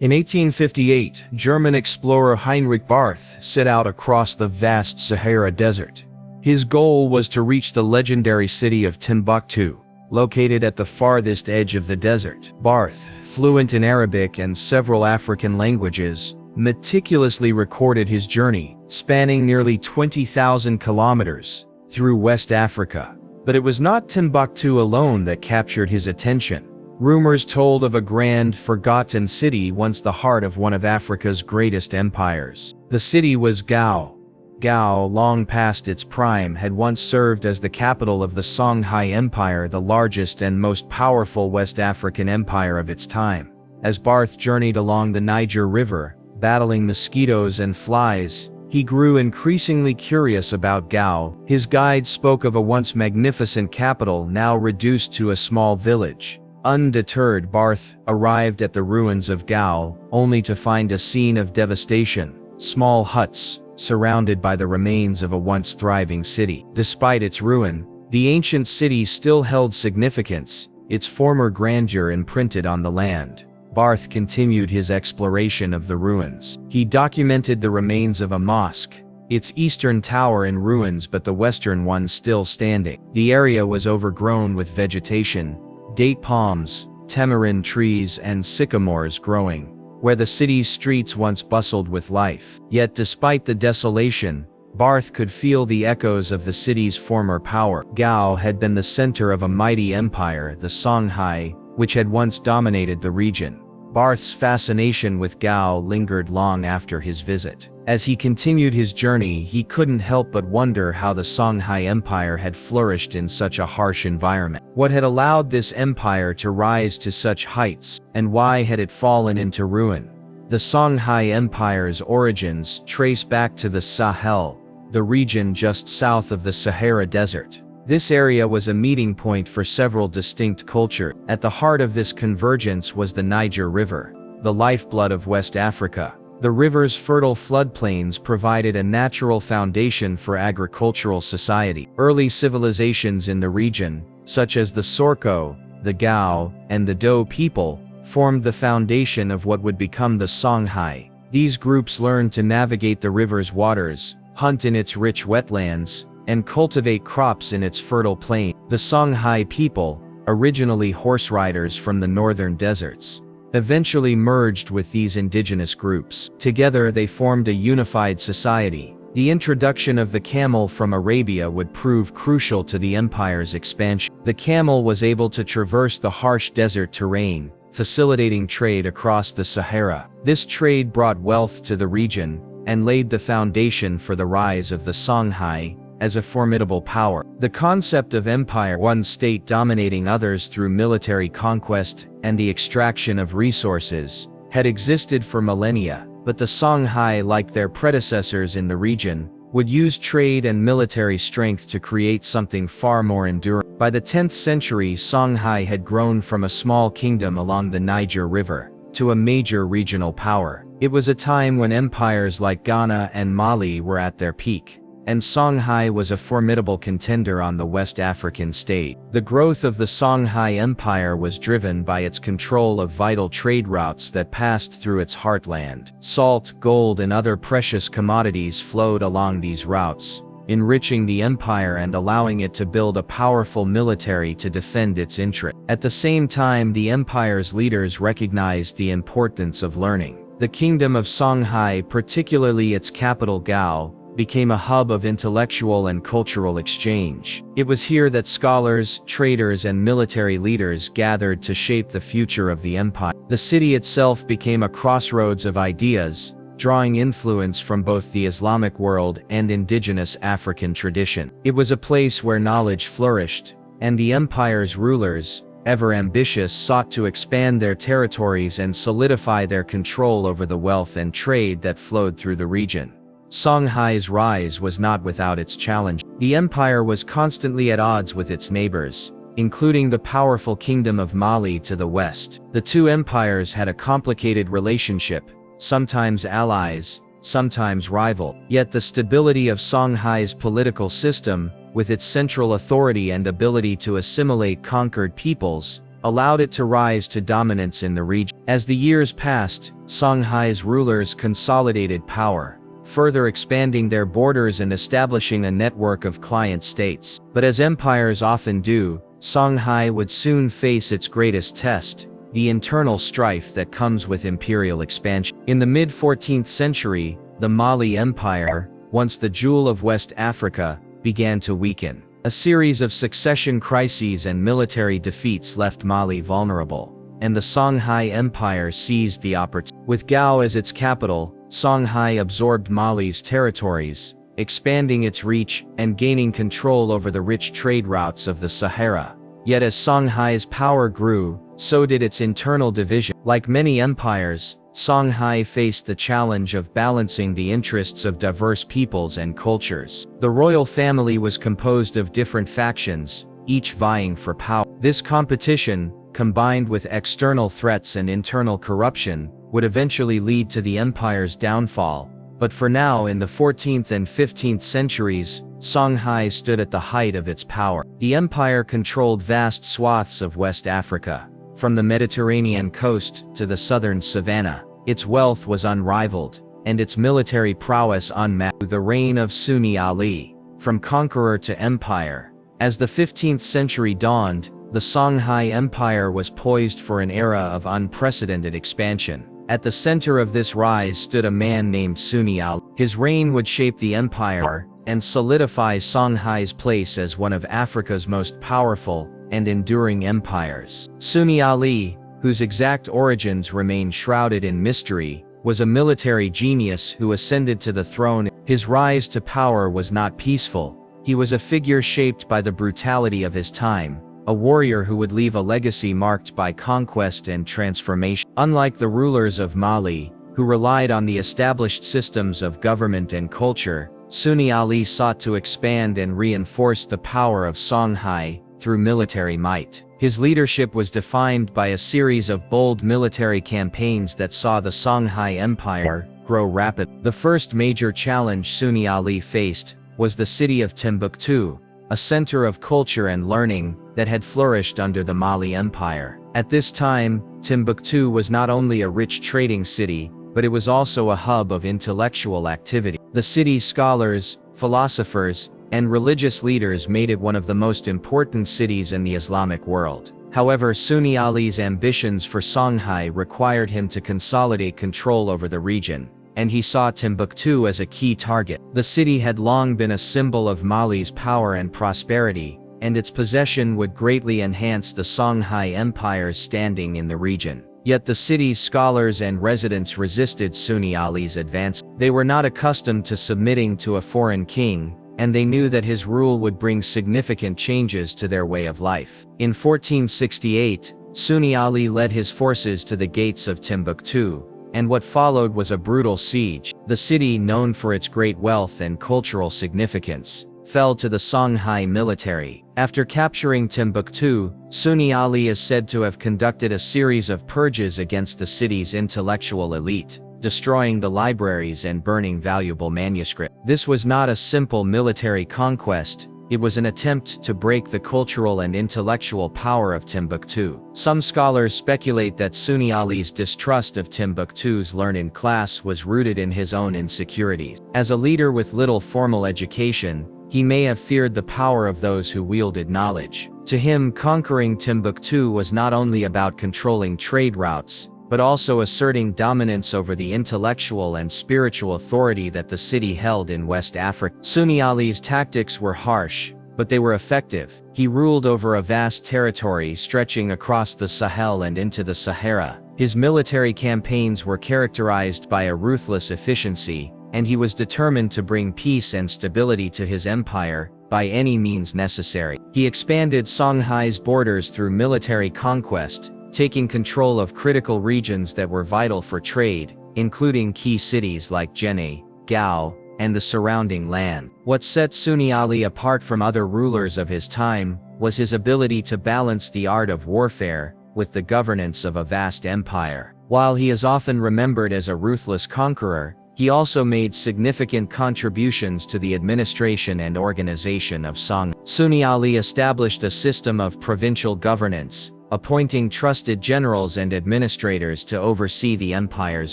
In 1858, German explorer Heinrich Barth set out across the vast Sahara Desert. His goal was to reach the legendary city of Timbuktu, located at the farthest edge of the desert. Barth, fluent in Arabic and several African languages, meticulously recorded his journey, spanning nearly 20,000 kilometers, through West Africa. But it was not Timbuktu alone that captured his attention. Rumors told of a grand, forgotten city once the heart of one of Africa's greatest empires. The city was Gao. Gao, long past its prime, had once served as the capital of the Songhai Empire, the largest and most powerful West African empire of its time. As Barth journeyed along the Niger River, battling mosquitoes and flies, he grew increasingly curious about Gao. His guide spoke of a once magnificent capital now reduced to a small village. Undeterred, Barth arrived at the ruins of Gao, only to find a scene of devastation. Small huts, surrounded by the remains of a once thriving city. Despite its ruin, the ancient city still held significance, its former grandeur imprinted on the land. Barth continued his exploration of the ruins. He documented the remains of a mosque, its eastern tower in ruins but the western one still standing. The area was overgrown with vegetation, date palms, tamarind trees and sycamores growing, where the city's streets once bustled with life. Yet despite the desolation, Barth could feel the echoes of the city's former power. Gao had been the center of a mighty empire, the Songhai, which had once dominated the region. Barth's fascination with Gao lingered long after his visit. As he continued his journey, he couldn't help but wonder how the Songhai Empire had flourished in such a harsh environment. What had allowed this empire to rise to such heights, and why had it fallen into ruin? The Songhai Empire's origins trace back to the Sahel, the region just south of the Sahara Desert. This area was a meeting point for several distinct cultures. At the heart of this convergence was the Niger River, the lifeblood of West Africa. The river's fertile floodplains provided a natural foundation for agricultural society. Early civilizations in the region, such as the Sorko, the Gao, and the Do people, formed the foundation of what would become the Songhai. These groups learned to navigate the river's waters, hunt in its rich wetlands, and cultivate crops in its fertile plain. The Songhai people, originally horse riders from the northern deserts, eventually merged with these indigenous groups. Together they formed a unified society. The introduction of the camel from Arabia would prove crucial to the empire's expansion. The camel was able to traverse the harsh desert terrain, facilitating trade across the Sahara. This trade brought wealth to the region, and laid the foundation for the rise of the Songhai as a formidable power. The concept of empire, one state dominating others through military conquest and the extraction of resources, had existed for millennia, but the Songhai, like their predecessors in the region, would use trade and military strength to create something far more enduring. By the 10th century, Songhai had grown from a small kingdom along the Niger River to a major regional power. It was a time when empires like Ghana and Mali were at their peak, and Songhai was a formidable contender on the West African stage. The growth of the Songhai Empire was driven by its control of vital trade routes that passed through its heartland. Salt, gold, and other precious commodities flowed along these routes, enriching the empire and allowing it to build a powerful military to defend its interests. At the same time, the empire's leaders recognized the importance of learning. The kingdom of Songhai, particularly its capital Gao, became a hub of intellectual and cultural exchange. It was here that scholars, traders, and military leaders gathered to shape the future of the empire. The city itself became a crossroads of ideas, drawing influence from both the Islamic world and indigenous African tradition. It was a place where knowledge flourished, and the empire's rulers, ever ambitious, sought to expand their territories and solidify their control over the wealth and trade that flowed through the region. Songhai's rise was not without its challenge. The empire was constantly at odds with its neighbors, including the powerful kingdom of Mali to the west. The two empires had a complicated relationship, sometimes allies, sometimes rival. Yet the stability of Songhai's political system, with its central authority and ability to assimilate conquered peoples, allowed it to rise to dominance in the region. As the years passed, Songhai's rulers consolidated power, further expanding their borders and establishing a network of client states. But as empires often do, Songhai would soon face its greatest test: the internal strife that comes with imperial expansion. In the mid-14th century, the Mali Empire, once the jewel of West Africa, began to weaken. A series of succession crises and military defeats left Mali vulnerable, and the Songhai Empire seized the opportunity. With Gao as its capital, Songhai absorbed Mali's territories, expanding its reach and gaining control over the rich trade routes of the Sahara. Yet as Songhai's power grew, so did its internal division. Like many empires, Songhai faced the challenge of balancing the interests of diverse peoples and cultures. The royal family was composed of different factions, each vying for power. This competition, combined with external threats and internal corruption, would eventually lead to the empire's downfall. But for now, in the 14th and 15th centuries, Songhai stood at the height of its power. The empire controlled vast swaths of West Africa, from the Mediterranean coast to the southern savanna. Its wealth was unrivaled, and its military prowess unmatched. The reign of Sunni Ali, from conqueror to empire. As the 15th century dawned, the Songhai Empire was poised for an era of unprecedented expansion. At the center of this rise stood a man named Sunni Ali. His reign would shape the empire and solidify Songhai's place as one of Africa's most powerful and enduring empires. Sunni Ali, whose exact origins remain shrouded in mystery, was a military genius who ascended to the throne. His rise to power was not peaceful. He was a figure shaped by the brutality of his time, a warrior who would leave a legacy marked by conquest and transformation. Unlike the rulers of Mali, who relied on the established systems of government and culture, Sunni Ali sought to expand and reinforce the power of Songhai through military might. His leadership was defined by a series of bold military campaigns that saw the Songhai Empire grow rapidly. The first major challenge Sunni Ali faced was the city of Timbuktu, a center of culture and learning that had flourished under the Mali Empire. At this time, Timbuktu was not only a rich trading city, but it was also a hub of intellectual activity. The city's scholars, philosophers, and religious leaders made it one of the most important cities in the Islamic world. However, Sunni Ali's ambitions for Songhai required him to consolidate control over the region, and he saw Timbuktu as a key target. The city had long been a symbol of Mali's power and prosperity, and its possession would greatly enhance the Songhai Empire's standing in the region. Yet the city's scholars and residents resisted Sunni Ali's advance. They were not accustomed to submitting to a foreign king, and they knew that his rule would bring significant changes to their way of life. In 1468, Sunni Ali led his forces to the gates of Timbuktu, and what followed was a brutal siege. The city, known for its great wealth and cultural significance, fell to the Songhai military. After capturing Timbuktu, Sunni Ali is said to have conducted a series of purges against the city's intellectual elite, destroying the libraries and burning valuable manuscripts. This was not a simple military conquest, it was an attempt to break the cultural and intellectual power of Timbuktu. Some scholars speculate that Sunni Ali's distrust of Timbuktu's learned class was rooted in his own insecurities. As a leader with little formal education, he may have feared the power of those who wielded knowledge. To him, conquering Timbuktu was not only about controlling trade routes, but also asserting dominance over the intellectual and spiritual authority that the city held in West Africa. Sunni Ali's tactics were harsh, but they were effective. He ruled over a vast territory stretching across the Sahel and into the Sahara. His military campaigns were characterized by a ruthless efficiency, and he was determined to bring peace and stability to his empire by any means necessary. He expanded Songhai's borders through military conquest, taking control of critical regions that were vital for trade, including key cities like Jenne, Gao, and the surrounding land. What set Sunni Ali apart from other rulers of his time was his ability to balance the art of warfare with the governance of a vast empire. While he is often remembered as a ruthless conqueror, he also made significant contributions to the administration and organization of Songhai. Sunni Ali established a system of provincial governance, appointing trusted generals and administrators to oversee the empire's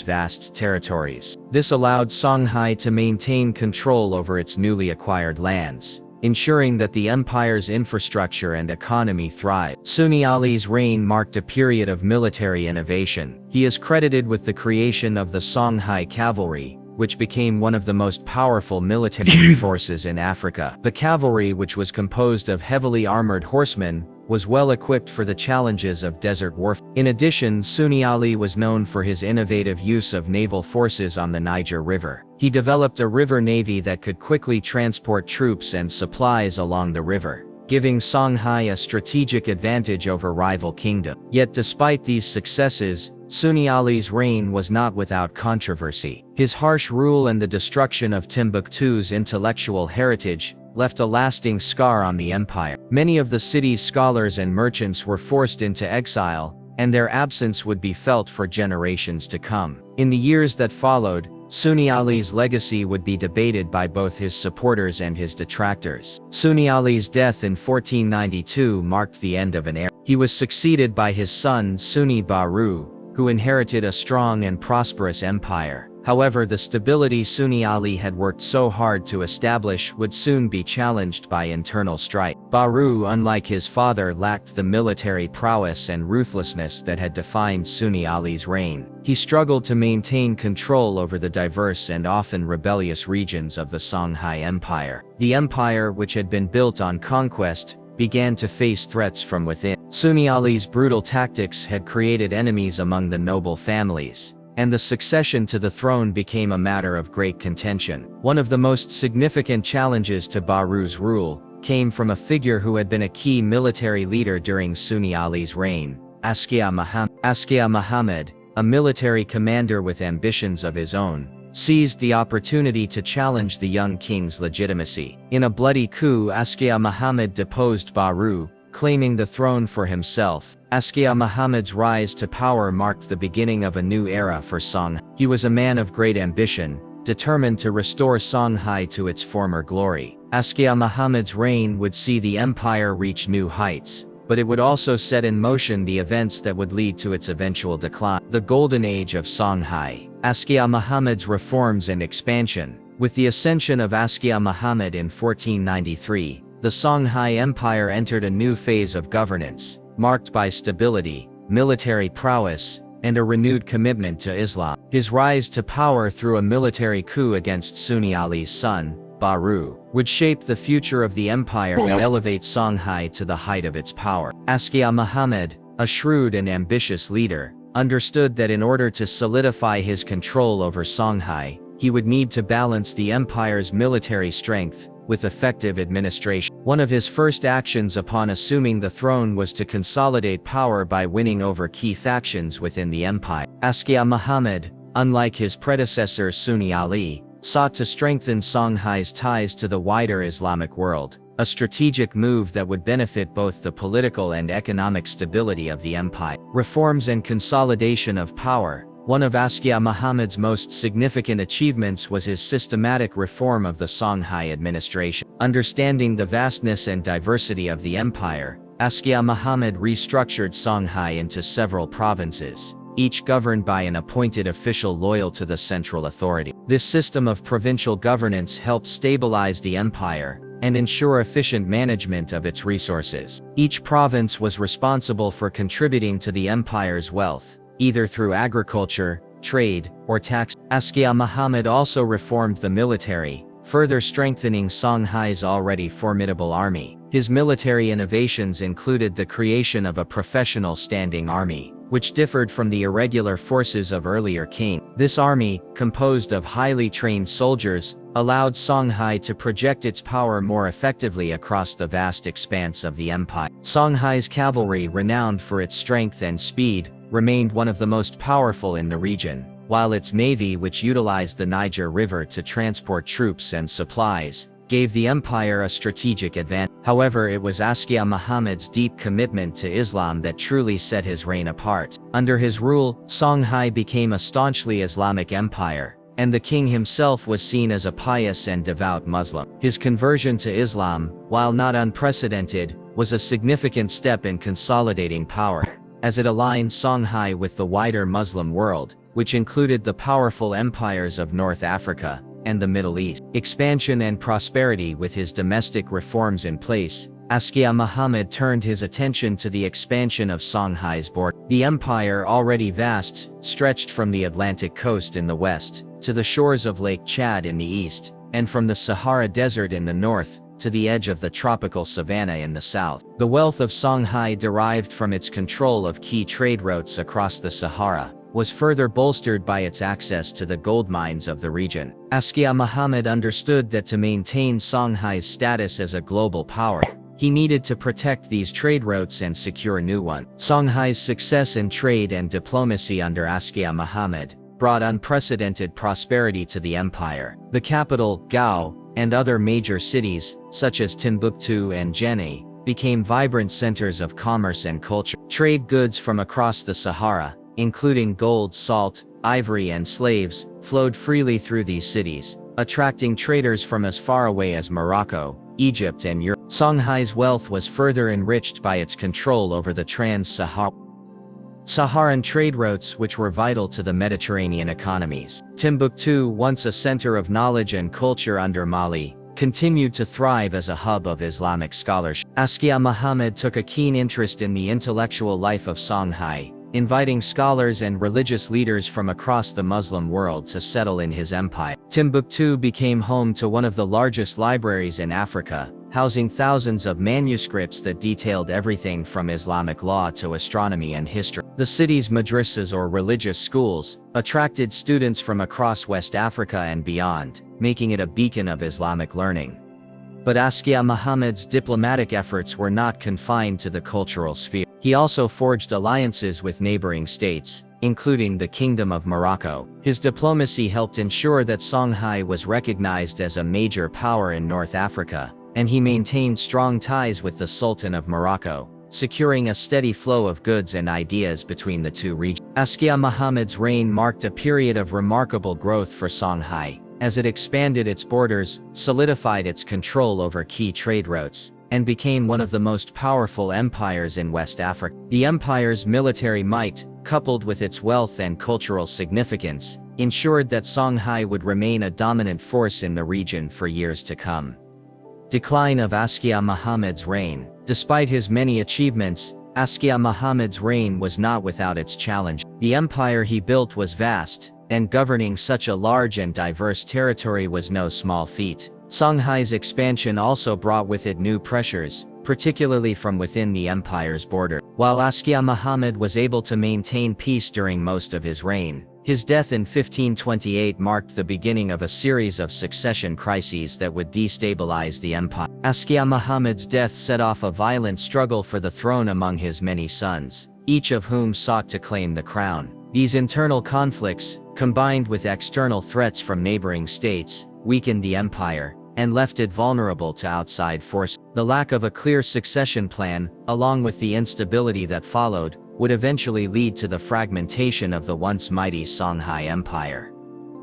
vast territories. This allowed Songhai to maintain control over its newly acquired lands, ensuring that the empire's infrastructure and economy thrived. Sunni Ali's reign marked a period of military innovation. He is credited with the creation of the Songhai cavalry, which became one of the most powerful military forces in Africa. The cavalry, which was composed of heavily armored horsemen, was well equipped for the challenges of desert warfare. In addition, Sunni Ali was known for his innovative use of naval forces on the Niger River. He developed a river navy that could quickly transport troops and supplies along the river, giving Songhai a strategic advantage over rival kingdoms. Yet despite these successes, Sunni Ali's reign was not without controversy. His harsh rule and the destruction of Timbuktu's intellectual heritage left a lasting scar on the empire. Many of the city's scholars and merchants were forced into exile, and their absence would be felt for generations to come. In the years that followed, Sunni Ali's legacy would be debated by both his supporters and his detractors. Sunni Ali's death in 1492 marked the end of an era. He was succeeded by his son Sunni Baru, who inherited a strong and prosperous empire. However, the stability Sunni Ali had worked so hard to establish would soon be challenged by internal strife. Baru, unlike his father, lacked the military prowess and ruthlessness that had defined Sunni Ali's reign. He struggled to maintain control over the diverse and often rebellious regions of the Songhai Empire. The empire, which had been built on conquest, began to face threats from within. Sunni Ali's brutal tactics had created enemies among the noble families, and the succession to the throne became a matter of great contention. One of the most significant challenges to Baru's rule came from a figure who had been a key military leader during Sunni Ali's reign, Askia Muhammad. Askia Muhammad, a military commander with ambitions of his own, seized the opportunity to challenge the young king's legitimacy. In a bloody coup, Askia Muhammad deposed Baru, claiming the throne for himself. Askia Muhammad's rise to power marked the beginning of a new era for Songhai. He was a man of great ambition, determined to restore Songhai to its former glory. Askia Muhammad's reign would see the empire reach new heights, but it would also set in motion the events that would lead to its eventual decline. The Golden Age of Songhai. Askia Muhammad's reforms and expansion. With the ascension of Askia Muhammad in 1493, the Songhai Empire entered a new phase of governance, marked by stability, military prowess, and a renewed commitment to Islam. His rise to power through a military coup against Sunni Ali's son, Baru, would shape the future of the empire and elevate Songhai to the height of its power. Askia Muhammad, a shrewd and ambitious leader, understood that in order to solidify his control over Songhai, he would need to balance the empire's military strength with effective administration. One of his first actions upon assuming the throne was to consolidate power by winning over key factions within the empire. Askia Muhammad, unlike his predecessor Sunni Ali, sought to strengthen Songhai's ties to the wider Islamic world, a strategic move that would benefit both the political and economic stability of the empire. Reforms and consolidation of power. One of Askia Muhammad's most significant achievements was his systematic reform of the Songhai administration. Understanding the vastness and diversity of the empire, Askia Muhammad restructured Songhai into several provinces, each governed by an appointed official loyal to the central authority. This system of provincial governance helped stabilize the empire and ensure efficient management of its resources. Each province was responsible for contributing to the empire's wealth, either through agriculture, trade, or tax. Askia Muhammad also reformed the military, further strengthening Songhai's already formidable army. His military innovations included the creation of a professional standing army, which differed from the irregular forces of earlier kings. This army, composed of highly trained soldiers, allowed Songhai to project its power more effectively across the vast expanse of the empire. Songhai's cavalry, renowned for its strength and speed, remained one of the most powerful in the region, while its navy, which utilized the Niger River to transport troops and supplies, gave the empire a strategic advantage. However, it was Askia Muhammad's deep commitment to Islam that truly set his reign apart. Under his rule, Songhai became a staunchly Islamic empire, and the king himself was seen as a pious and devout Muslim. His conversion to Islam, while not unprecedented, was a significant step in consolidating power, as it aligned Songhai with the wider Muslim world, which included the powerful empires of North Africa and the Middle East. Expansion and prosperity. With his domestic reforms in place, Askia Muhammad turned his attention to the expansion of Songhai's border. The empire, already vast, stretched from the Atlantic coast in the west to the shores of Lake Chad in the east, and from the Sahara Desert in the north to the edge of the tropical savanna in the south. The wealth of Songhai, derived from its control of key trade routes across the Sahara, was further bolstered by its access to the gold mines of the region. Askia Muhammad understood that to maintain Songhai's status as a global power, he needed to protect these trade routes and secure new ones. Songhai's success in trade and diplomacy under Askia Muhammad brought unprecedented prosperity to the empire. The capital, Gao, and other major cities, such as Timbuktu and Jenne, became vibrant centers of commerce and culture. Trade goods from across the Sahara, including gold, salt, ivory, and slaves, flowed freely through these cities, attracting traders from as far away as Morocco, Egypt, and Europe. Songhai's wealth was further enriched by its control over the trans-Saharan trade routes, which were vital to the Mediterranean economies. Timbuktu, once a center of knowledge and culture under Mali, continued to thrive as a hub of Islamic scholarship. Askia Muhammad took a keen interest in the intellectual life of Songhai, inviting scholars and religious leaders from across the Muslim world to settle in his empire. Timbuktu became home to one of the largest libraries in Africa, housing thousands of manuscripts that detailed everything from Islamic law to astronomy and history. The city's madrasas, or religious schools, attracted students from across West Africa and beyond, making it a beacon of Islamic learning. But Askia Muhammad's diplomatic efforts were not confined to the cultural sphere. He also forged alliances with neighboring states, including the Kingdom of Morocco. His diplomacy helped ensure that Songhai was recognized as a major power in North Africa, and he maintained strong ties with the Sultan of Morocco, securing a steady flow of goods and ideas between the two regions. Askia Muhammad's reign marked a period of remarkable growth for Songhai, as it expanded its borders, solidified its control over key trade routes, and became one of the most powerful empires in West Africa. The empire's military might, coupled with its wealth and cultural significance, ensured that Songhai would remain a dominant force in the region for years to come. Decline of Askia Muhammad's reign. Despite his many achievements, Askia Muhammad's reign was not without its challenge. The empire he built was vast, and governing such a large and diverse territory was no small feat. Songhai's expansion also brought with it new pressures, particularly from within the empire's border. While Askia Muhammad was able to maintain peace during most of his reign, his death in 1528 marked the beginning of a series of succession crises that would destabilize the empire. Askia Muhammad's death set off a violent struggle for the throne among his many sons, each of whom sought to claim the crown. These internal conflicts, combined with external threats from neighboring states, weakened the empire and left it vulnerable to outside forces. The lack of a clear succession plan, along with the instability that followed, would eventually lead to the fragmentation of the once mighty Songhai Empire.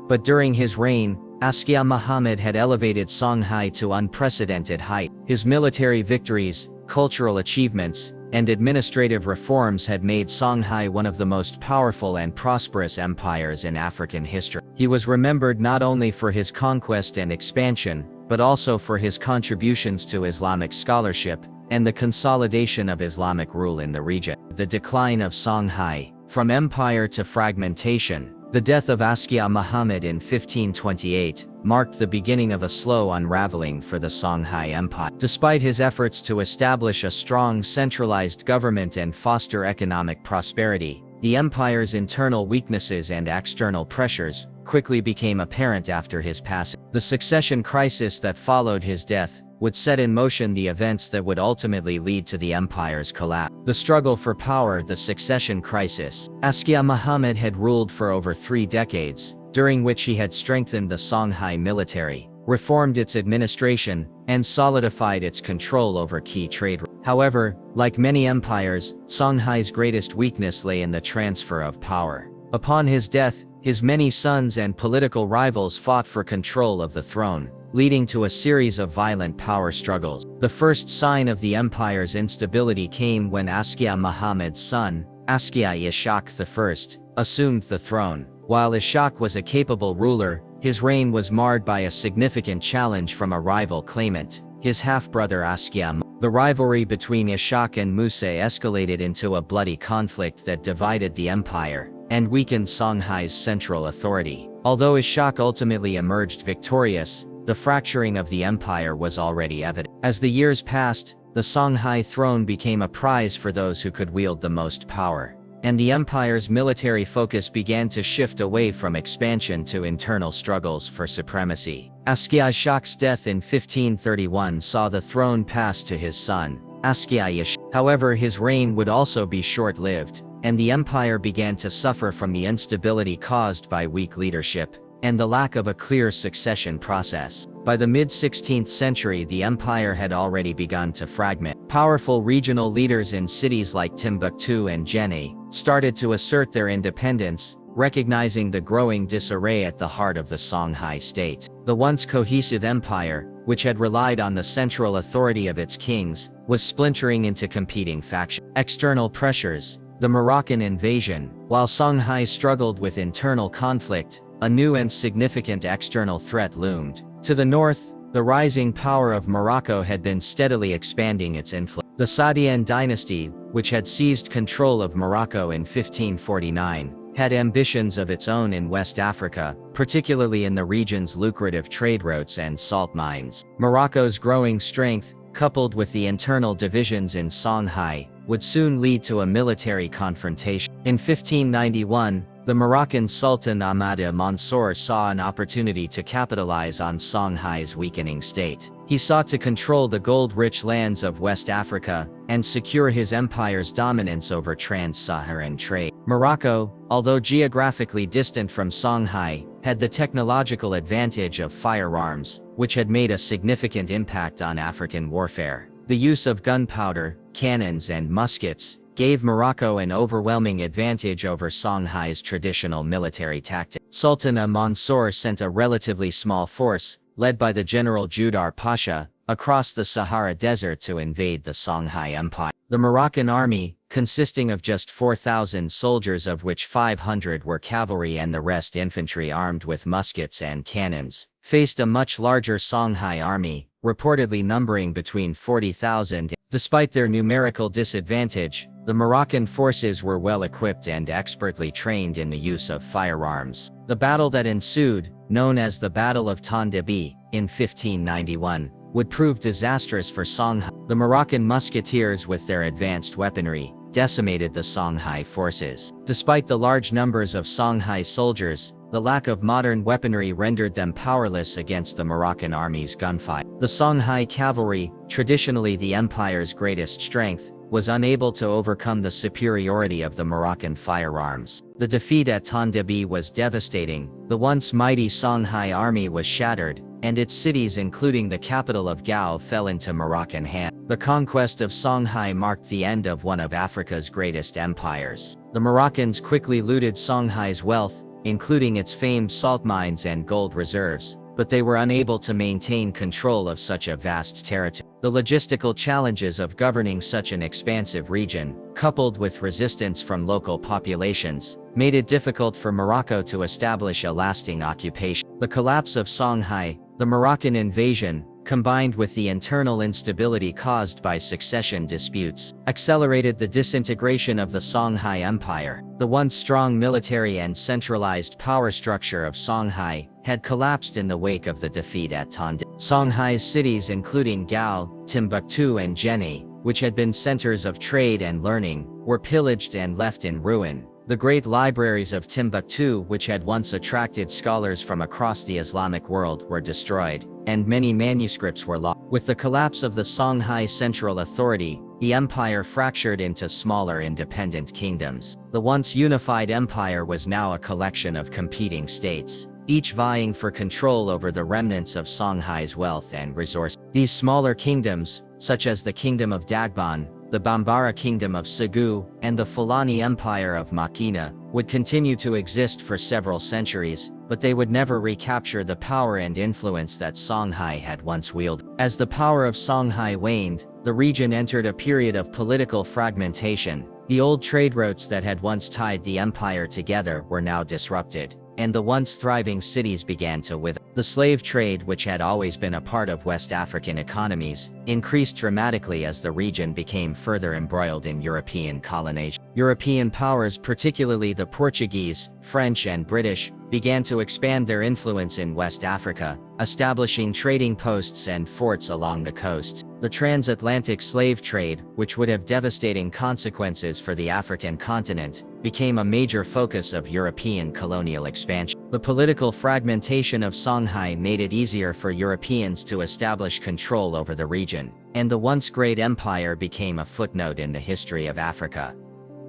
But during his reign, Askia Muhammad had elevated Songhai to unprecedented height. His military victories, cultural achievements, and administrative reforms had made Songhai one of the most powerful and prosperous empires in African history. He was remembered not only for his conquest and expansion, but also for his contributions to Islamic scholarship and the consolidation of Islamic rule in the region. The decline of Songhai, from empire to fragmentation. The death of Askia Muhammad in 1528 marked the beginning of a slow unraveling for the Songhai Empire. Despite his efforts to establish a strong centralized government and foster economic prosperity, the empire's internal weaknesses and external pressures quickly became apparent after his passing. The succession crisis that followed his death would set in motion the events that would ultimately lead to the empire's collapse. The struggle for power. The succession crisis. Askia Muhammad had ruled for over 3 decades, during which he had strengthened the Songhai military, reformed its administration, and solidified its control over key trade routes. However, like many empires, Songhai's greatest weakness lay in the transfer of power. Upon his death, his many sons and political rivals fought for control of the throne, leading to a series of violent power struggles. The first sign of the empire's instability came when Ascia Muhammad's son, Askia Ishaq I, assumed the throne. While Ishaq was a capable ruler, his reign was marred by a significant challenge from a rival claimant, his half-brother Askia. The rivalry between Ishaq and Musa escalated into a bloody conflict that divided the empire and weakened Songhai's central authority. Although Ishaq ultimately emerged victorious, the fracturing of the empire was already evident. As the years passed, the Songhai throne became a prize for those who could wield the most power, and the empire's military focus began to shift away from expansion to internal struggles for supremacy. Askia Ishaq's death in 1531 saw the throne pass to his son, Askia Ishaq. However, his reign would also be short-lived, and the empire began to suffer from the instability caused by weak leadership and the lack of a clear succession process. By the mid-16th century, the empire had already begun to fragment. Powerful regional leaders in cities like Timbuktu and Jenne started to assert their independence, recognizing the growing disarray at the heart of the Songhai state. The once cohesive empire, which had relied on the central authority of its kings, was splintering into competing factions. External pressures, the Moroccan invasion. While Songhai struggled with internal conflict, a new and significant external threat loomed. To the north, the rising power of Morocco had been steadily expanding its influence. The Saadian dynasty, which had seized control of Morocco in 1549, had ambitions of its own in West Africa, particularly in the region's lucrative trade routes and salt mines. Morocco's growing strength, coupled with the internal divisions in Songhai, would soon lead to a military confrontation. In 1591, the Moroccan Sultan Ahmad Mansour saw an opportunity to capitalize on Songhai's weakening state. He sought to control the gold-rich lands of West Africa and secure his empire's dominance over trans-Saharan trade. Morocco, although geographically distant from Songhai, had the technological advantage of firearms, which had made a significant impact on African warfare. The use of gunpowder, cannons, and muskets gave Morocco an overwhelming advantage over Songhai's traditional military tactics. Sultan Mansour sent a relatively small force, led by the general Judar Pasha, across the Sahara Desert to invade the Songhai Empire. The Moroccan army, consisting of just 4,000 soldiers, of which 500 were cavalry and the rest infantry armed with muskets and cannons, faced a much larger Songhai army, reportedly numbering between 40,000. Despite their numerical disadvantage, the Moroccan forces were well equipped and expertly trained in the use of firearms. The battle that ensued, known as the Battle of Tondebi, in 1591, would prove disastrous for Songhai. The Moroccan musketeers, with their advanced weaponry, decimated the Songhai forces. Despite the large numbers of Songhai soldiers, the lack of modern weaponry rendered them powerless against the Moroccan army's gunfire. The Songhai cavalry, traditionally the empire's greatest strength, was unable to overcome the superiority of the Moroccan firearms. The defeat at Tondebi was devastating. The once mighty Songhai army was shattered, and its cities, including the capital of Gao, fell into Moroccan hands. The conquest of Songhai marked the end of one of Africa's greatest empires. The Moroccans quickly looted Songhai's wealth, including its famed salt mines and gold reserves, but they were unable to maintain control of such a vast territory. The logistical challenges of governing such an expansive region, coupled with resistance from local populations, made it difficult for Morocco to establish a lasting occupation. The collapse of Songhai, the Moroccan invasion, combined with the internal instability caused by succession disputes, accelerated the disintegration of the Songhai Empire. The once strong military and centralized power structure of Songhai had collapsed in the wake of the defeat at Tondebi. Songhai's cities, including Gao, Timbuktu, and Jenne, which had been centers of trade and learning, were pillaged and left in ruin. The great libraries of Timbuktu, which had once attracted scholars from across the Islamic world, were destroyed, and many manuscripts were lost. With the collapse of the Songhai central authority, the empire fractured into smaller independent kingdoms. The once unified empire was now a collection of competing states, each vying for control over the remnants of Songhai's wealth and resources. These smaller kingdoms, such as the Kingdom of Dagban, the Bambara Kingdom of Segu, and the Fulani Empire of Makina, would continue to exist for several centuries, but they would never recapture the power and influence that Songhai had once wielded. As the power of Songhai waned, the region entered a period of political fragmentation. The old trade routes that had once tied the empire together were now disrupted, and the once thriving cities began to wither. The slave trade, which had always been a part of West African economies, increased dramatically as the region became further embroiled in European colonization. European powers, particularly the Portuguese, French, and British, began to expand their influence in West Africa, establishing trading posts and forts along the coast. The transatlantic slave trade, which would have devastating consequences for the African continent, became a major focus of European colonial expansion. The political fragmentation of Songhai made it easier for Europeans to establish control over the region, and the once great empire became a footnote in the history of Africa.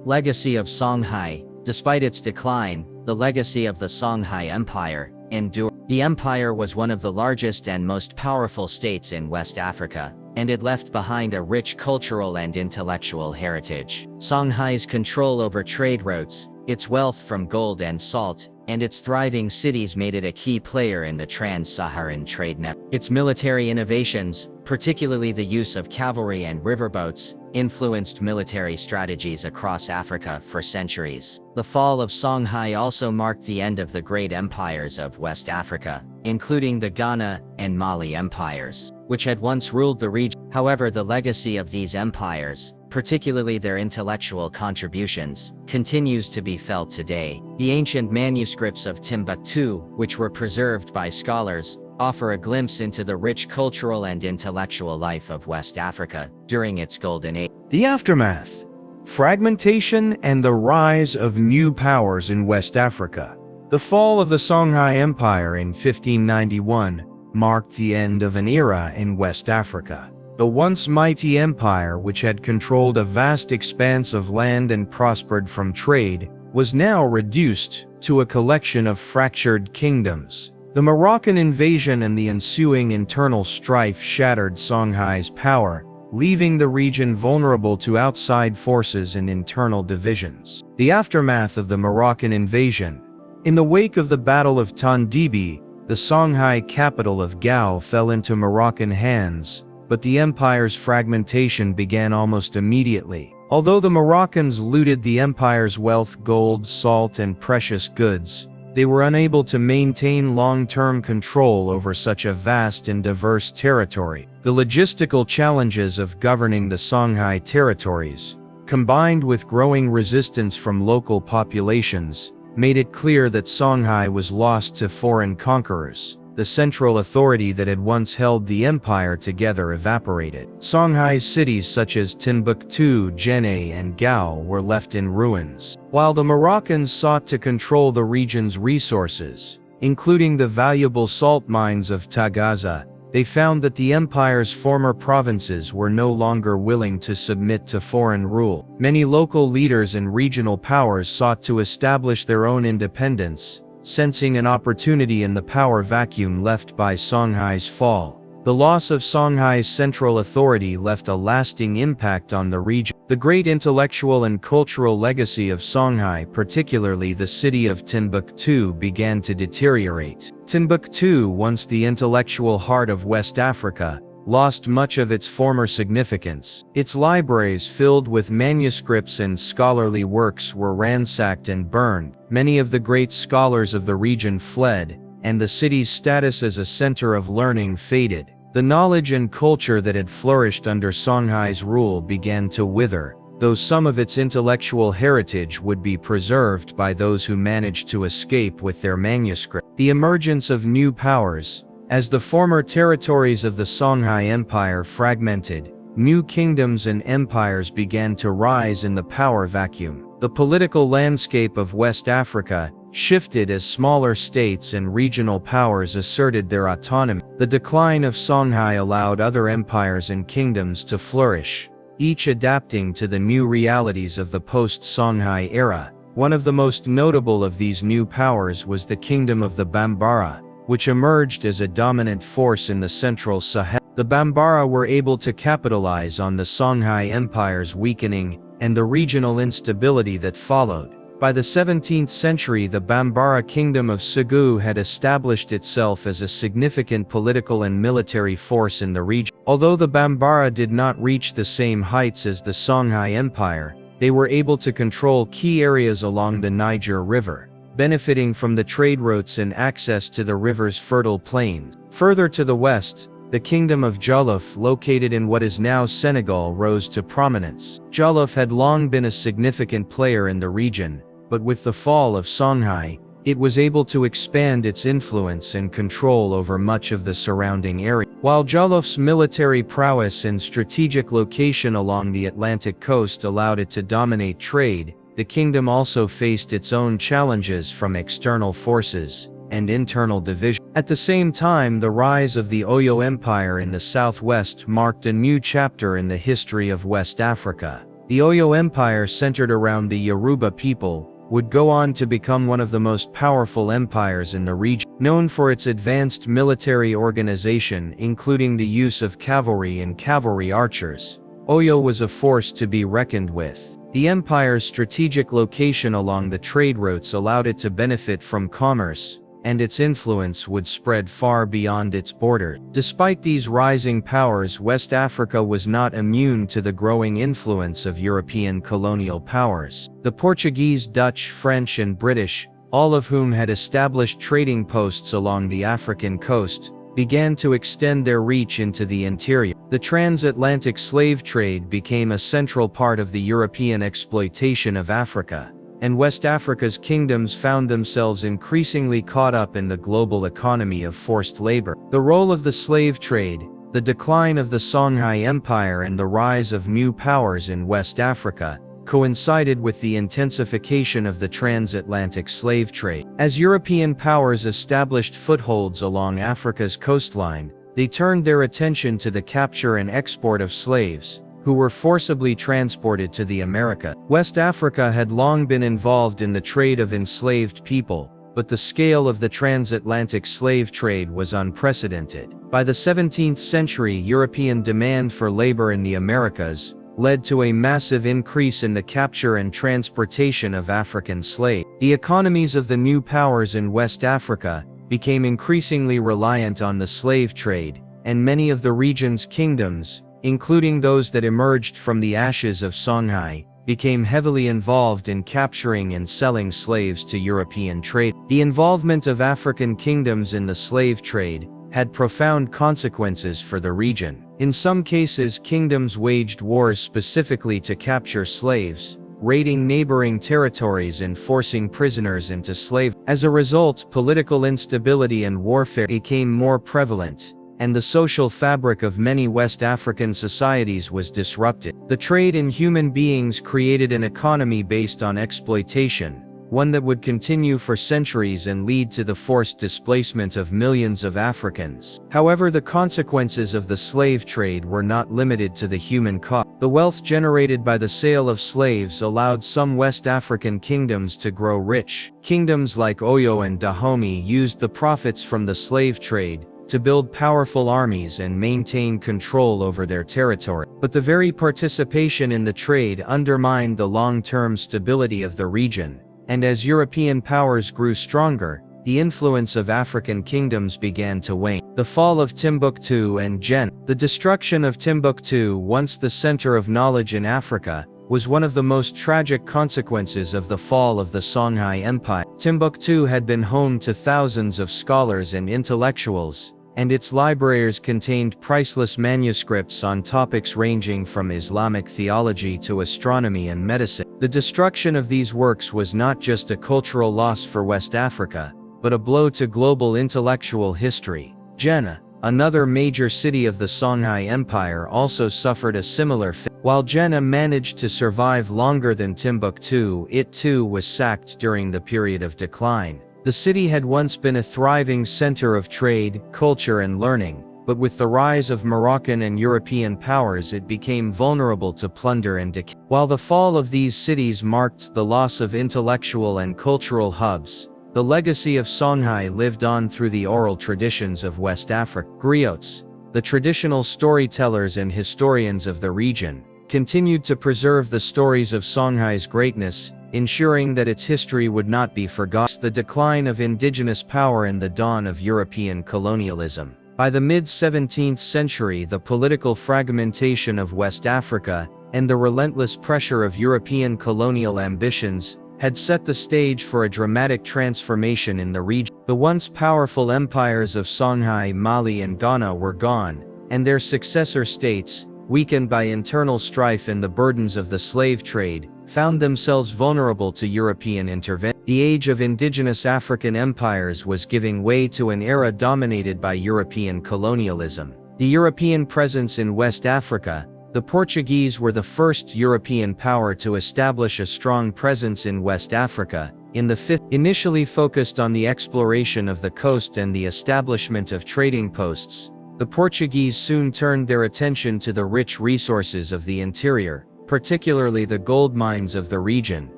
Legacy of Songhai. Despite its decline, the legacy of the Songhai Empire endured. The empire was one of the largest and most powerful states in West Africa, and it left behind a rich cultural and intellectual heritage. Songhai's control over trade routes, its wealth from gold and salt, and its thriving cities made it a key player in the trans-Saharan trade network. Its military innovations, particularly the use of cavalry and riverboats, influenced military strategies across Africa for centuries. The fall of Songhai also marked the end of the great empires of West Africa, including the Ghana and Mali empires, which had once ruled the region. However, the legacy of these empires, particularly their intellectual contributions, continues to be felt today. The ancient manuscripts of Timbuktu, which were preserved by scholars, offer a glimpse into the rich cultural and intellectual life of West Africa during its golden age. The aftermath, fragmentation, and the rise of new powers in West Africa. The fall of the Songhai Empire in 1591 marked the end of an era in West Africa. The once mighty empire, which had controlled a vast expanse of land and prospered from trade, was now reduced to a collection of fractured kingdoms. The Moroccan invasion and the ensuing internal strife shattered Songhai's power, leaving the region vulnerable to outside forces and internal divisions. The aftermath of the Moroccan invasion. In the wake of the Battle of Tondibi, the Songhai capital of Gao fell into Moroccan hands, but the empire's fragmentation began almost immediately. Although the Moroccans looted the empire's wealth, gold, salt, and precious goods, they were unable to maintain long-term control over such a vast and diverse territory. The logistical challenges of governing the Songhai territories, combined with growing resistance from local populations, made it clear that Songhai was lost to foreign conquerors. The central authority that had once held the empire together evaporated. Songhai's cities such as Timbuktu, Djenné, and Gao were left in ruins. While the Moroccans sought to control the region's resources, including the valuable salt mines of Tagaza, they found that the empire's former provinces were no longer willing to submit to foreign rule. Many local leaders and regional powers sought to establish their own independence, sensing an opportunity in the power vacuum left by Songhai's fall. The loss of Songhai's central authority left a lasting impact on the region. The great intellectual and cultural legacy of Songhai, particularly the city of Timbuktu, began to deteriorate. Timbuktu, once the intellectual heart of West Africa, lost much of its former significance. Its libraries filled with manuscripts and scholarly works were ransacked and burned. Many of the great scholars of the region fled, and the city's status as a center of learning faded. The knowledge and culture that had flourished under Songhai's rule began to wither, though some of its intellectual heritage would be preserved by those who managed to escape with their manuscript. The emergence of new powers. As the former territories of the Songhai Empire fragmented, new kingdoms and empires began to rise in the power vacuum. The political landscape of West Africa shifted as smaller states and regional powers asserted their autonomy. The decline of Songhai allowed other empires and kingdoms to flourish, each adapting to the new realities of the post-Songhai era. One of the most notable of these new powers was the Kingdom of the Bambara, which emerged as a dominant force in the central Sahel. The Bambara were able to capitalize on the Songhai Empire's weakening and the regional instability that followed. By the 17th century, the Bambara kingdom of Segu had established itself as a significant political and military force in the region. Although the Bambara did not reach the same heights as the Songhai Empire, they were able to control key areas along the Niger River, benefiting from the trade routes and access to the river's fertile plains. Further to the west, the kingdom of Jolof, located in what is now Senegal, rose to prominence. Jolof had long been a significant player in the region, but with the fall of Songhai, it was able to expand its influence and control over much of the surrounding area. While Jolof's military prowess and strategic location along the Atlantic coast allowed it to dominate trade, the kingdom also faced its own challenges from external forces and internal division. At the same time, the rise of the Oyo Empire in the southwest marked a new chapter in the history of West Africa. The Oyo Empire, centered around the Yoruba people, would go on to become one of the most powerful empires in the region. Known for its advanced military organization, including the use of cavalry and cavalry archers, Oyo was a force to be reckoned with. The empire's strategic location along the trade routes allowed it to benefit from commerce, and its influence would spread far beyond its borders. Despite these rising powers, West Africa was not immune to the growing influence of European colonial powers. The Portuguese, Dutch, French, and British, all of whom had established trading posts along the African coast, began to extend their reach into the interior. The transatlantic slave trade became a central part of the European exploitation of Africa, and West Africa's kingdoms found themselves increasingly caught up in the global economy of forced labor. The role of the slave trade, the decline of the Songhai Empire, and the rise of new powers in West Africa coincided with the intensification of the transatlantic slave trade. As European powers established footholds along Africa's coastline, they turned their attention to the capture and export of slaves, who were forcibly transported to the Americas. West Africa had long been involved in the trade of enslaved people, but the scale of the transatlantic slave trade was unprecedented. By the 17th century, European demand for labor in the Americas led to a massive increase in the capture and transportation of African slaves. The economies of the new powers in West Africa became increasingly reliant on the slave trade, and many of the region's kingdoms, including those that emerged from the ashes of Songhai, became heavily involved in capturing and selling slaves to European trade. The involvement of African kingdoms in the slave trade had profound consequences for the region. In some cases, kingdoms waged wars specifically to capture slaves, raiding neighboring territories and forcing prisoners into slavery. As a result, political instability and warfare became more prevalent, and the social fabric of many West African societies was disrupted. The trade in human beings created an economy based on exploitation, one that would continue for centuries and lead to the forced displacement of millions of Africans. However, the consequences of the slave trade were not limited to the human cost. The wealth generated by the sale of slaves allowed some West African kingdoms to grow rich. Kingdoms like Oyo and Dahomey used the profits from the slave trade to build powerful armies and maintain control over their territory. But the very participation in the trade undermined the long-term stability of the region, and as European powers grew stronger, the influence of African kingdoms began to wane. The fall of Timbuktu and Jenne. The destruction of Timbuktu, once the center of knowledge in Africa, was one of the most tragic consequences of the fall of the Songhai Empire. Timbuktu had been home to thousands of scholars and intellectuals, and its libraries contained priceless manuscripts on topics ranging from Islamic theology to astronomy and medicine. The destruction of these works was not just a cultural loss for West Africa, but a blow to global intellectual history. Jenne, another major city of the Songhai Empire, also suffered a similar fate. While Jenne managed to survive longer than Timbuktu, it too was sacked during the period of decline. The city had once been a thriving center of trade, culture, and learning, but with the rise of Moroccan and European powers, it became vulnerable to plunder and decay. While the fall of these cities marked the loss of intellectual and cultural hubs, the legacy of Songhai lived on through the oral traditions of West Africa. Griots, the traditional storytellers and historians of the region, continued to preserve the stories of Songhai's greatness, ensuring that its history would not be forgotten. The decline of indigenous power and the dawn of European colonialism. By the mid-17th century, the political fragmentation of West Africa and the relentless pressure of European colonial ambitions had set the stage for a dramatic transformation in the region. The once powerful empires of Songhai, Mali and Ghana were gone, and their successor states, weakened by internal strife and the burdens of the slave trade, found themselves vulnerable to European intervention. The age of indigenous African empires was giving way to an era dominated by European colonialism. The European presence in West Africa. The Portuguese were the first European power to establish a strong presence in West Africa. In the 5th, initially focused on the exploration of the coast and the establishment of trading posts, the Portuguese soon turned their attention to the rich resources of the interior, particularly the gold mines of the region,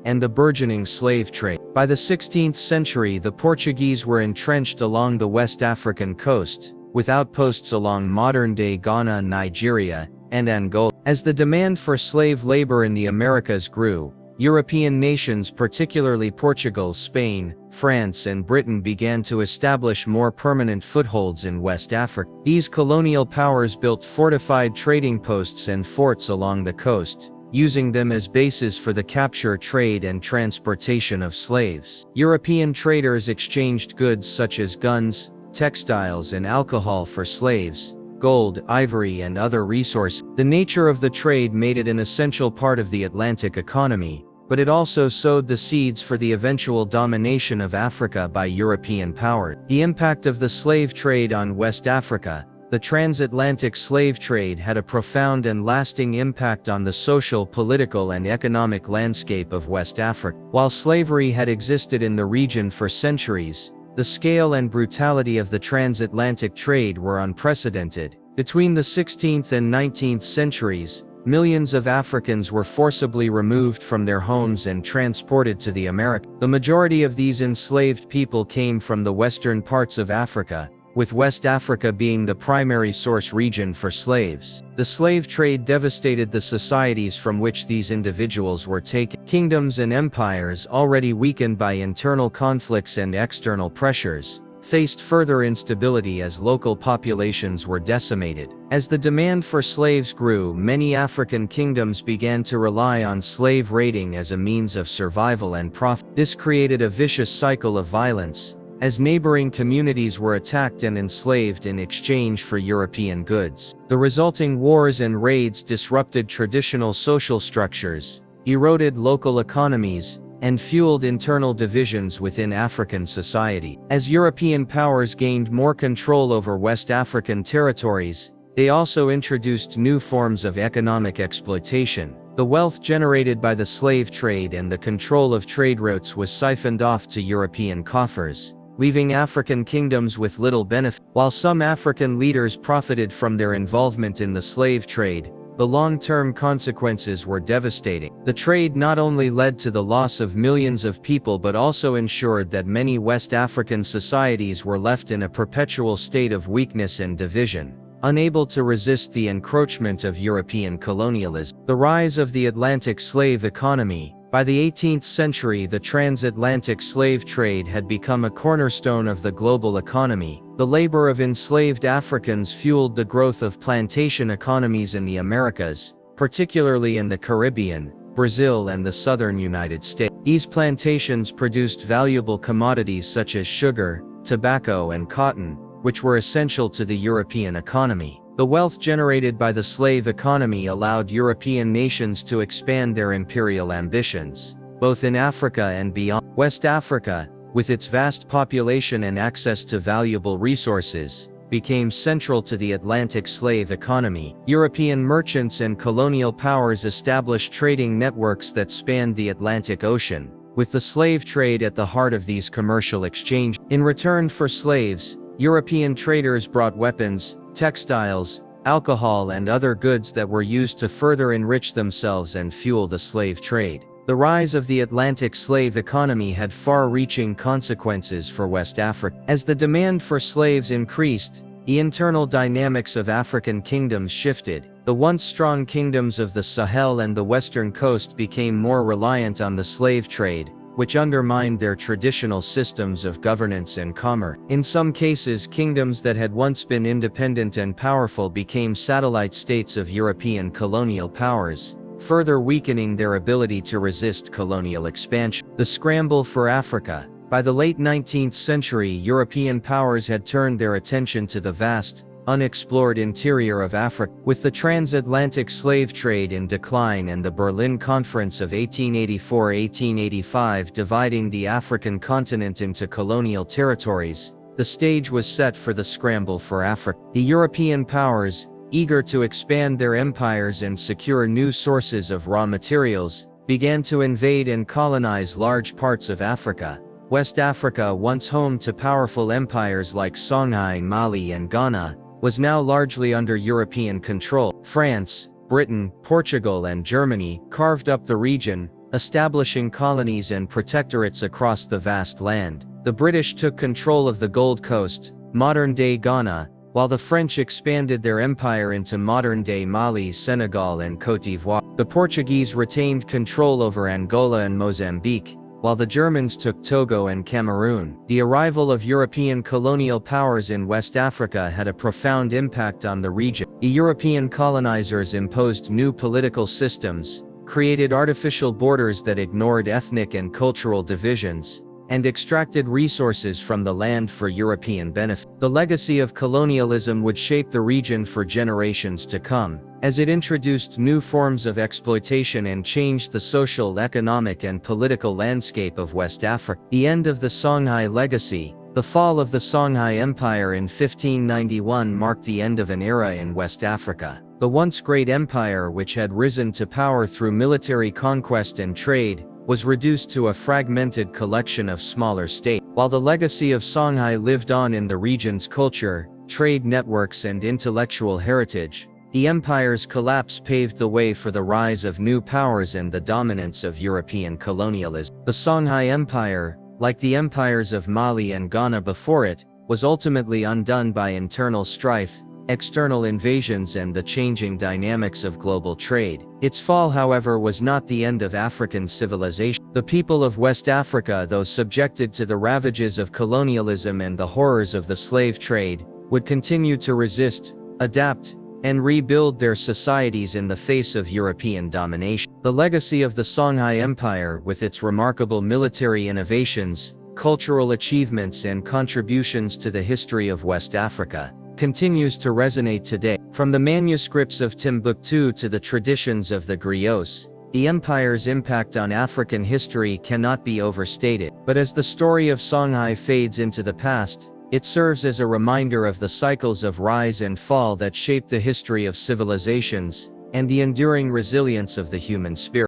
and the burgeoning slave trade. By the 16th century, the Portuguese were entrenched along the West African coast, with outposts along modern-day Ghana, Nigeria, and Angola. As the demand for slave labor in the Americas grew, European nations, particularly Portugal, Spain, France, and Britain, began to establish more permanent footholds in West Africa. These colonial powers built fortified trading posts and forts along the coast, using them as bases for the capture, trade, and transportation of slaves. European traders exchanged goods such as guns, textiles, and alcohol for slaves, gold, ivory, and other resources. The nature of the trade made it an essential part of the Atlantic economy, but it also sowed the seeds for the eventual domination of Africa by European powers. The impact of the slave trade on West Africa. The transatlantic slave trade had a profound and lasting impact on the social, political, and economic landscape of West Africa. While slavery had existed in the region for centuries, the scale and brutality of the transatlantic trade were unprecedented. Between the 16th and 19th centuries, millions of Africans were forcibly removed from their homes and transported to the Americas. The majority of these enslaved people came from the western parts of Africa, with West Africa being the primary source region for slaves. The slave trade devastated the societies from which these individuals were taken. Kingdoms and empires, already weakened by internal conflicts and external pressures, faced further instability as local populations were decimated. As the demand for slaves grew, many African kingdoms began to rely on slave raiding as a means of survival and profit. This created a vicious cycle of violence, as neighboring communities were attacked and enslaved in exchange for European goods. The resulting wars and raids disrupted traditional social structures, eroded local economies, and fueled internal divisions within African society. As European powers gained more control over West African territories, they also introduced new forms of economic exploitation. The wealth generated by the slave trade and the control of trade routes was siphoned off to European coffers, leaving African kingdoms with little benefit. While some African leaders profited from their involvement in the slave trade, the long-term consequences were devastating. The trade not only led to the loss of millions of people but also ensured that many West African societies were left in a perpetual state of weakness and division, unable to resist the encroachment of European colonialism. The rise of the Atlantic slave economy. By the 18th century, the transatlantic slave trade had become a cornerstone of the global economy. The labor of enslaved Africans fueled the growth of plantation economies in the Americas, particularly in the Caribbean, Brazil, and the southern United States. These plantations produced valuable commodities such as sugar, tobacco, and cotton, which were essential to the European economy. The wealth generated by the slave economy allowed European nations to expand their imperial ambitions, both in Africa and beyond. West Africa, with its vast population and access to valuable resources, became central to the Atlantic slave economy. European merchants and colonial powers established trading networks that spanned the Atlantic Ocean, with the slave trade at the heart of these commercial exchanges. In return for slaves, European traders brought weapons, textiles, alcohol, and other goods that were used to further enrich themselves and fuel the slave trade. The rise of the Atlantic slave economy had far-reaching consequences for West Africa. As the demand for slaves increased, the internal dynamics of African kingdoms shifted. The once strong kingdoms of the Sahel and the western coast became more reliant on the slave trade, which undermined their traditional systems of governance and commerce. In some cases, kingdoms that had once been independent and powerful became satellite states of European colonial powers, further weakening their ability to resist colonial expansion. The scramble for Africa. By the late 19th century, European powers had turned their attention to the vast, unexplored interior of Africa. With the transatlantic slave trade in decline and the Berlin Conference of 1884–1885 dividing the African continent into colonial territories, the stage was set for the scramble for Africa. The European powers, eager to expand their empires and secure new sources of raw materials, began to invade and colonize large parts of Africa. West Africa, once home to powerful empires like Songhai, Mali, and Ghana, was now largely under European control. France, Britain, Portugal, and Germany carved up the region, establishing colonies and protectorates across the vast land. The British took control of the Gold Coast, modern-day Ghana, while the French expanded their empire into modern-day Mali, Senegal, and Côte d'Ivoire. The Portuguese retained control over Angola and Mozambique, while the Germans took Togo and Cameroon. The arrival of European colonial powers in West Africa had a profound impact on the region. The European colonizers imposed new political systems, created artificial borders that ignored ethnic and cultural divisions, and extracted resources from the land for European benefit. The legacy of colonialism would shape the region for generations to come, as it introduced new forms of exploitation and changed the social, economic, and political landscape of West Africa. The end of the Songhai legacy. The fall of the Songhai Empire in 1591 marked the end of an era in West Africa. The once great empire, which had risen to power through military conquest and trade, was reduced to a fragmented collection of smaller states. While the legacy of Songhai lived on in the region's culture, trade networks, and intellectual heritage, the empire's collapse paved the way for the rise of new powers and the dominance of European colonialism. The Songhai Empire, like the empires of Mali and Ghana before it, was ultimately undone by internal strife, external invasions, and the changing dynamics of global trade. Its fall, however, was not the end of African civilization. The people of West Africa, though subjected to the ravages of colonialism and the horrors of the slave trade, would continue to resist, adapt, and rebuild their societies in the face of European domination. The legacy of the Songhai Empire, with its remarkable military innovations, cultural achievements, and contributions to the history of West Africa, continues to resonate today. From the manuscripts of Timbuktu to the traditions of the griots, the empire's impact on African history cannot be overstated. But as the story of Songhai fades into the past, it serves as a reminder of the cycles of rise and fall that shape the history of civilizations, and the enduring resilience of the human spirit.